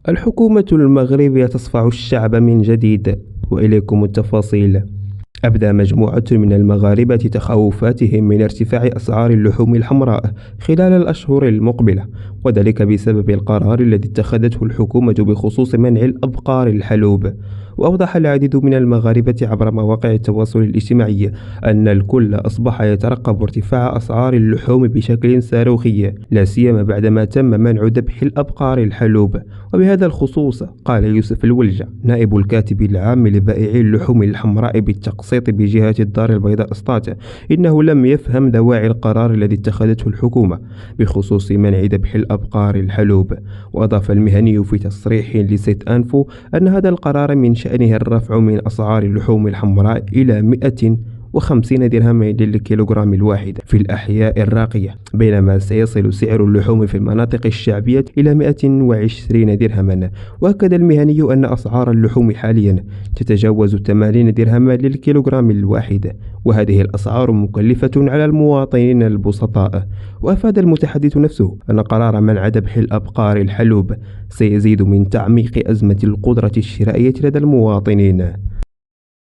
الحكومة المغربية تصفع الشعب من جديد، وإليكم التفاصيل. أبدى مجموعة من المغاربة تخوفاتهم من ارتفاع أسعار اللحوم الحمراء خلال الأشهر المقبلة، وذلك بسبب القرار الذي اتخذته الحكومة بخصوص منع الأبقار الحلوب. وأوضح العديد من المغاربة عبر مواقع التواصل الاجتماعي أن الكل أصبح يترقب ارتفاع أسعار اللحوم بشكل صاروخي، لا سيما بعدما تم منع ذبح الأبقار الحلوب. وبهذا الخصوص قال يوسف الولجة نائب الكاتب العام لبائعي اللحوم الحمراء بالتقسيط بجهة الدار البيضاء اسطات إنه لم يفهم دواعي القرار الذي اتخذته الحكومة بخصوص منع ذبح الأبقار الحلوب. وأضاف المهني في تصريح لسيت أنفو أن هذا القرار من شأنه الرفع من أسعار اللحوم الحمراء إلى 150 درهم للكيلوغرام الواحد في الأحياء الراقية، بينما سيصل سعر اللحوم في المناطق الشعبية إلى 120 درهما. وأكد المهني أن أسعار اللحوم حاليا تتجاوز 80 درهما للكيلوغرام الواحد، وهذه الأسعار مكلفة على المواطنين البسطاء. وأفاد المتحدث نفسه أن قرار منع ذبح الأبقار الحلوب سيزيد من تعميق أزمة القدرة الشرائية لدى المواطنين.